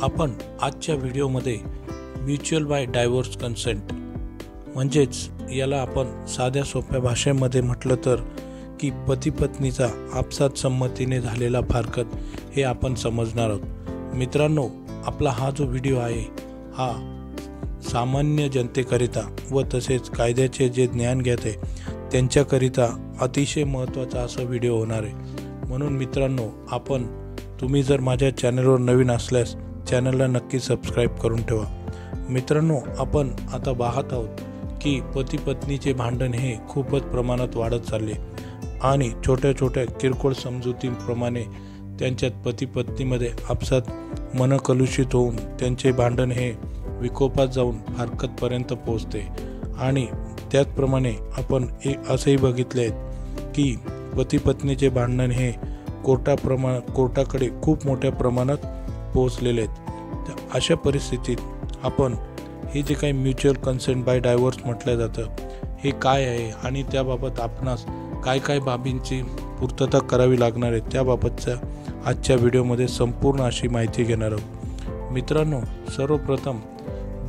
आपण आजच्या व्हिडिओमध्ये म्युच्युअल बाय डायव्होर्स कंसेंट म्हणजेच याला आपण साध्या सोप्या भाषेमध्ये म्हटलं तर की पती पत्नीचा आपसात संमतीने झालेला फारकत हे आपण समजणार आहोत। मित्रांनो, आपला हा जो व्हिडिओ आहे हा सामान्य जनतेकरिता व तसेच कायद्याचे जे ज्ञान घेत आहे त्यांच्याकरिता अतिशय महत्त्वाचा असा व्हिडिओ होणार आहे। म्हणून मित्रांनो, तुम्ही जर माझ्या चॅनलवर नवीन असल्यास चॅनलला नक्की सबस्क्राईब करून ठेवा। मित्रांनो, आपण आता पाहत आहोत की पती पत्नीचे भांडण हे खूपच प्रमाणात वाढत चालले आणि छोट्या छोट्या किरकोळ समजुतींप्रमाणे त्यांच्यात पती पत्नीमध्ये आपसात मन कलुषित होऊन त्यांचे भांडण हे विकोपात जाऊन फारकतपर्यंत पोहोचते। आणि त्याचप्रमाणे आपण असंही बघितले की पती पत्नीचे भांडण हे कोर्टाकडे खूप मोठ्या प्रमाणात पोहोचलेले आहेत। तर अशा परिस्थितीत आपण हे जे काही म्युच्युअल कन्सेंट बाय डायव्होर्स म्हटलं जातं हे काय आहे आणि त्याबाबत आपणास काय काय बाबींची पूर्तता करावी लागणार आहे त्याबाबतच्या आजच्या व्हिडिओमध्ये संपूर्ण अशी माहिती घेणार आहोत। मित्रांनो, सर्वप्रथम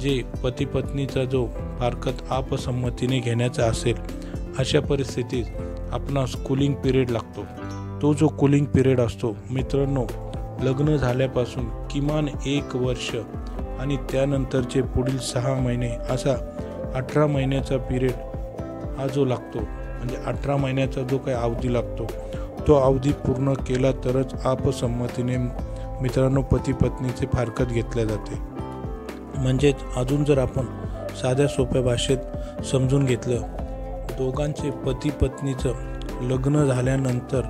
जे पती पत्नीचा जो फारकत आपसंमतीने घेण्याचा असेल अशा परिस्थितीत आपणास कूलिंग पिरियड लागतो। तो जो कूलिंग पिरियड असतो मित्रांनो, लग्न झाल्यापासून किमान 1 वर्ष आणि त्यानंतरचे पुढील 6 महिने असा 18 महिन्याचा पिरियड हा जो लागतो, म्हणजे 18 महिन्याचा जो काही अवधी लागतो तो अवधी पूर्ण केला तरच आपसंमतीने मित्रांनो पती पत्नीचे फारकत घेतले जाते। म्हणजेच अजून जर आपण साध्या सोप्या भाषेत समजून घेतलं, दोघांचे पती पत्नीचं लग्न झाल्यानंतर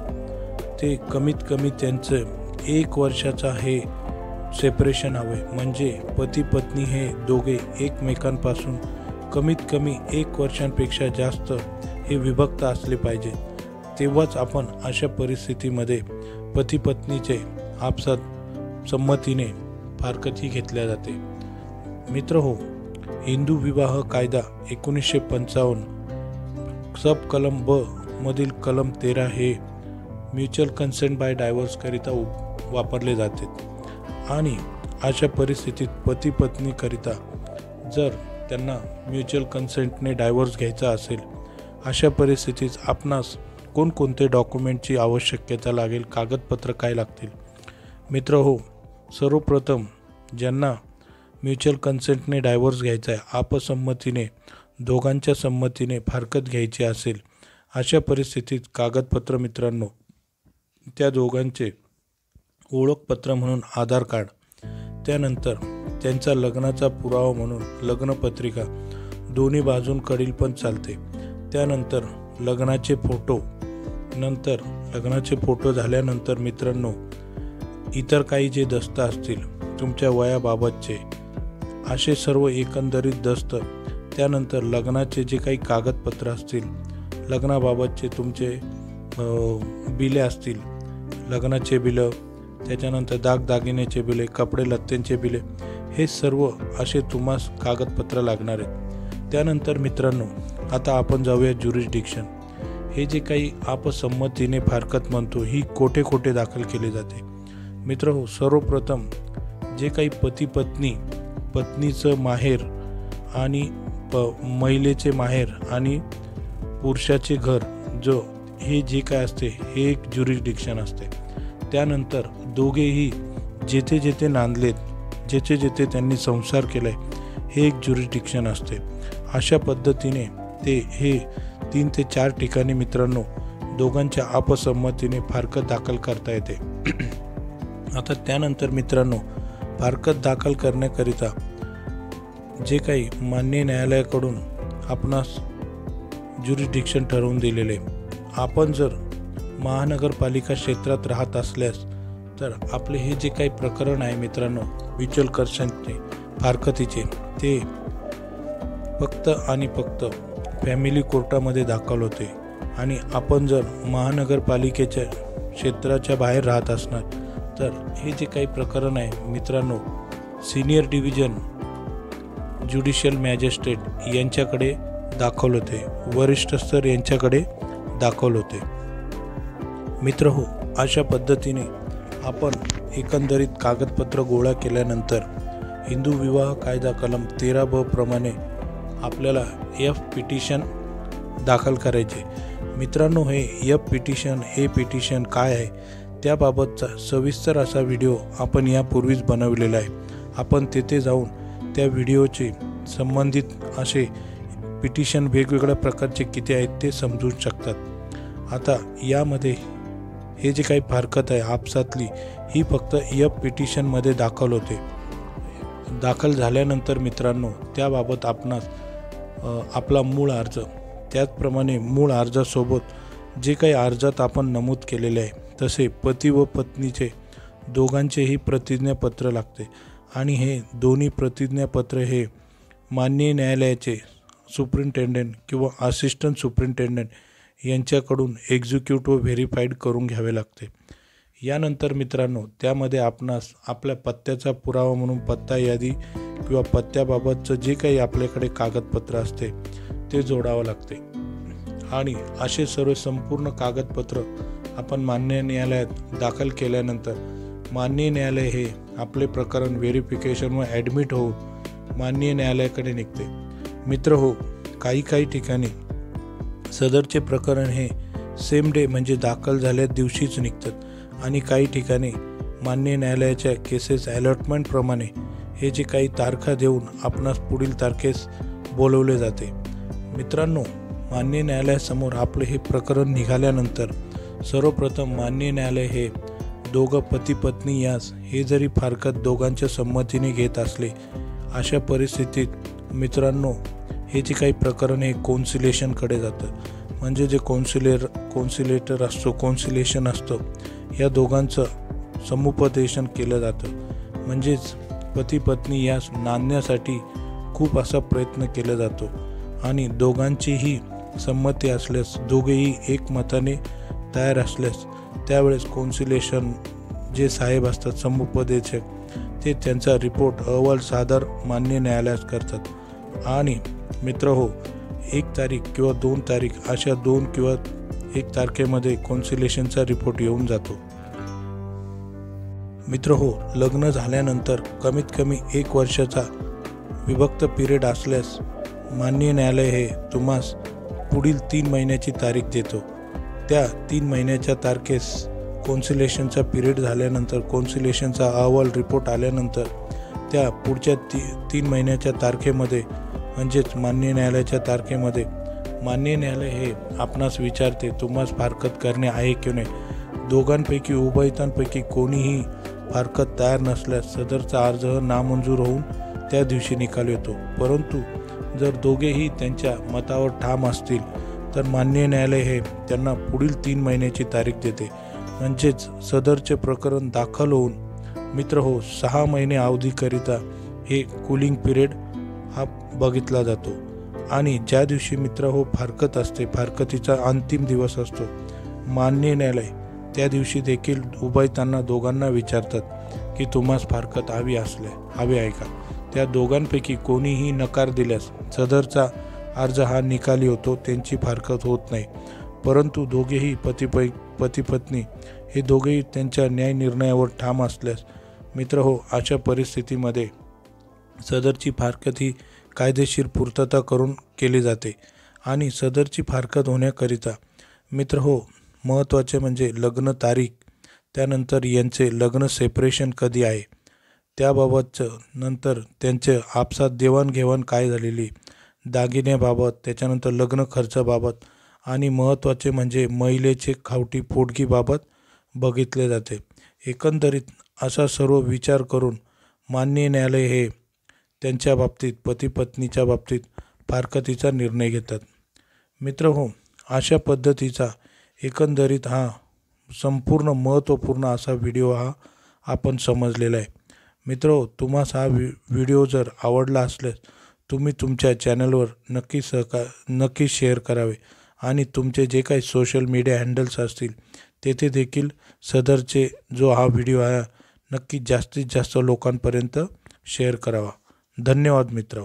ते कमीत कमी त्यांचं 1 वर्षाचा हे सेपरेशन हवे। म्हणजे पती पत्नी हे दोघे एकमेकांपासून कमीत कमी 1 वर्षांपेक्षा जास्त हे विभक्त असले पाहिजे, तेव्हाच आपण अशा परिस्थितीमध्ये पती पत्नीचे आपसात संमतीने फारकत ही घेतल्या जाते। मित्र हो, हिंदू विवाह कायदा 1955 सब कलम ब मधील कलम 13 हे म्युच्युअल कन्सेंट बाय डायव्होर्स करिता वापरले जाते। आणि अशा परिस्थितीत पती पत्नी करिता जर त्यांना म्युच्युअल कन्सेंटने डायव्होर्स घ्यायचा असेल अशा परिस्थितीत आपणास कोणकोणते डॉक्युमेंटची आवश्यकता लागेल, कागदपत्र काय लागतील? मित्र हो, सर्वप्रथम ज्यांना म्युच्युअल कन्सेंटने डायव्होर्स घ्यायचा आहे, आपसंमतीने दोघांच्या संमतीने फारकत घ्यायची असेल अशा परिस्थितीत कागदपत्र मित्रांनो, त्या दोघांचे ओळखपत्र म्हणून आधार कार्ड, त्यानंतर त्यांचा लग्नाचा पुरावा म्हणून लग्नपत्रिका दोन्ही बाजूंकडील पण चालते, त्यानंतर लग्नाचे फोटो, नंतर लग्नाचे फोटो झाल्यानंतर मित्रांनो इतर काही जे दस्त असतील तुमच्या वयाबाबतचे असे सर्व एकंदरीत दस्त, त्यानंतर लग्नाचे जे काही कागदपत्र असतील, लग्नाबाबतचे तुमचे बिले असतील, लग्नाचे बिलं, त्याच्यानंतर दागदागिन्याचे बिले, कपडे लत्त्यांचे बिले, हे सर्व असे तुम्हास कागदपत्र लागणार आहेत। त्यानंतर मित्रांनो आता आपण जाऊया ज्युरिस्डिक्शन। हे जे काही आपसंमतीने फारकत म्हणतो ही कोठे कोठे दाखल केली जाते? मित्र हो, सर्वप्रथम जे काही पती पत्नीचं माहेर आणि महिलेचे माहेर आणि पुरुषाचे घर जो हे जे काय असते हे एक ज्युरिस्डिक्शन असते। त्यानंतर दोघेही जेथे जेथे नांदलेत, जेथे जेथे त्यांनी संसार केलाय हे एक ज्युरिस्डिक्शन असते। अशा पद्धतीने हे 3 ते 4 ठिकाणी मित्रांनो दोघांच्या आपसंमतीने फारकत दाखल करता येते। आता त्यानंतर मित्रांनो फारकत दाखल करण्याकरिता जे काही मान्य न्यायालयाकडून आपणास ज्युरिस्डिक्शन ठरवून दिलेले, आपण जर महानगरपालिका क्षेत्रात राहत असल्यास तर आपले हे जे काही प्रकरण आहे मित्रांनो म्युच्युअल कन्सेंटचे फारकतीचे ते फक्त आणि फक्त फॅमिली कोर्टामध्ये दाखल होते। आणि आपण जर महानगरपालिकेच्या क्षेत्राच्या बाहेर राहत असणार तर हे जे काही प्रकरण आहे मित्रांनो सिनियर डिव्हिजन ज्युडिशियल मॅजिस्ट्रेट यांच्याकडे दाखल होते, वरिष्ठ स्तर यांच्याकडे दाखल होते। मित्र हो, अशा पद्धतीने आपण एकंदरीत कागदपत्र गोळा केल्यानंतर हिंदू विवाह कायदा कलम 13ब प्रमाणे आपल्याला एफ पिटिशन दाखल करायचे। मित्रांनो, हे पिटिशन काय आहे त्याबाबतचा सविस्तर असा व्हिडिओ आपण यापूर्वीच बनवलेला आहे। आपण तेथे जाऊन त्या व्हिडिओचे संबंधित असे पिटिशन वेगवेगळ्या प्रकारचे किती आहेत ते समजू शकतात। आता यामध्ये हे जे काही फारकत आहे आपसातली, ही फक्त एफ पिटिशनमध्ये दाखल होते। दाखल झाल्यानंतर मित्रांनो, त्याबाबत आपणास आपला मूळ अर्ज, त्याचप्रमाणे मूळ अर्जासोबत जे काही अर्जात आपण नमूद केलेले आहे तसे पती व पत्नीचे दोघांचेही प्रतिज्ञापत्र लागते आणि हे दोन्ही प्रतिज्ञापत्र हे माननीय न्यायालयाचे सुप्रिंटेंडंट किंवा असिस्टंट सुप्रिंटेंडंट यांच्याकडून एक्झिक्यूटिव्ह व्हेरीफाईड करून घ्यावे लागते। यानंतर मित्रांनो, त्यामध्ये आपणास आपल्या पत्त्याचा पुरावा म्हणून पत्ता यादी किंवा पत्त्याबाबतचं जे काही आपल्याकडे कागदपत्र असते ते जोडावं लागते आणि असे सर्व संपूर्ण कागदपत्र आपण मान्य न्यायालयात दाखल केल्यानंतर माननीय न्यायालय हे आपले प्रकरण व्हेरिफिकेशन व ॲडमिट होऊन माननीय न्यायालयाकडे निघते। मित्र हो, काही ठिकाणी सदरचे प्रकरण हे सेम डे म्हणजे दाखल झाल्या दिवशीच निघतात आणि काही ठिकाणी माननीय न्यायालयाच्या केसेस अलॉटमेंट प्रमाणे हे जे काही तारखा देऊन आपणास पुढील तारखेस बोलवले जाते। मित्रांनो, माननीय न्यायालयासमोर आपले हे प्रकरण निघाल्यानंतर सर्वप्रथम माननीय न्यायालय हे दोघं पती पत्नी यास हे जरी फारकत दोघांच्या संमतीने घेत असले, अशा परिस्थितीत मित्रांनो हे जे काही प्रकरण हे कौन्सिलेशनकडे जातं। म्हणजे जे कौन्सिलेशन असतं या दोघांचं समुपदेशन केलं जातं। म्हणजेच पती पत्नी यास नांदण्यासाठी खूप असा प्रयत्न केला जातो आणि दोघांचीही संमती असल्यास, दोघेही एकमताने तयार असल्यास त्यावेळेस कौन्सिलेशन जे साहेब असतात समुपदेशक, ते त्यांचा रिपोर्ट अहवाल सादर मान्य न्यायालयास करतात आणि मित्र हो, 1 तारीख किंवा 2 तारीख अशा 2 किंवा 1 तारखेमध्ये कौन्सिलेशनचा रिपोर्ट येऊन जातो। मित्र हो, लग्न झाल्यानंतर कमीत कमी 1 वर्षाचा विभक्त पिरियड असल्यास माननीय न्यायालय हे तुम्हास पुढील 3 महिन्याची तारीख देतो। त्या 3 महिन्याच्या तारखेस कौन्सिलेशनचा पिरियड झाल्यानंतर, कौन्सिलेशनचा अहवाल रिपोर्ट आल्यानंतर त्या पुढच्या 3 महिन्याच्या तारखेमध्ये म्हणजेच माननीय न्यायालयाच्या तारखेमध्ये माननीय न्यायालय हे आपणास विचारते तुम्हास फारकत करणे आहे की नाही। दोघांपैकी उभयतांपैकी कोणीही फारकत तयार नसल्यास सदरचा अर्ज नामंजूर होऊन त्या दिवशी निकाल येतो। परंतु जर दोघेही त्यांच्या मतावर ठाम असतील तर माननीय न्यायालय हे त्यांना पुढील 3 महिन्याची तारीख देते। म्हणजेच सदरचे प्रकरण दाखल होऊन मित्र हो 6 महिने अवधीकरिता हे कूलिंग पिरियड हा बघितला जातो आणि ज्या दिवशी मित्र हो फारकत असते, फारकतीचा अंतिम दिवस असतो, माननीय न्यायालय त्या दिवशी देखील उभयतांना दोघांना विचारतात की तुम्हास फारकत हवी आहे का। त्या दोघांपैकी कोणीही नकार दिल्यास सदरचा अर्ज हा निकाली होतो, त्यांची फारकत होत नाही। परंतु दोघेही पती पत्नी हे दोघेही त्यांच्या न्याय निर्णयावर ठाम असल्यास मित्र हो अशा परिस्थितीमध्ये सदरची फारकत ही कायदेशीर पूर्तता करून केली जाते आणि सदरची फारकत होण्याकरिता मित्र हो महत्त्वाचे म्हणजे लग्न तारीख, त्यानंतर यांचे लग्न सेपरेशन कधी आहे त्याबाबतचं, नंतर त्यांचे आपसात देवाणघेवाण काय झालेली, दागिन्याबाबत, त्याच्यानंतर लग्न खर्चाबाबत आणि महत्त्वाचे म्हणजे महिलेचे खावटी पोटगीबाबत बघितले जाते। एकंदरीत असा सर्व विचार करून माननीय न्यायालय हे त्यांच्या बाबतीत, पती पत्नीच्या बाबतीत फारकतीचा निर्णय घेतात। मित्र हो, अशा पद्धतीचा एकंदरीत हा संपूर्ण महत्त्वपूर्ण असा व्हिडिओ हा आपण समजलेला आहे। मित्र हो, तुम्हास हा व्हिडिओ जर आवडला असल्यास तुम्ही तुमच्या चॅनलवर नक्की शेअर करावे आणि तुमचे जे काही सोशल मीडिया हँडल्स असतील तेथे देखील सदरचे जो हा व्हिडिओ आहे नक्की जास्तीत जास्त लोकांपर्यंत शेअर करावा। धन्यवाद मित्र।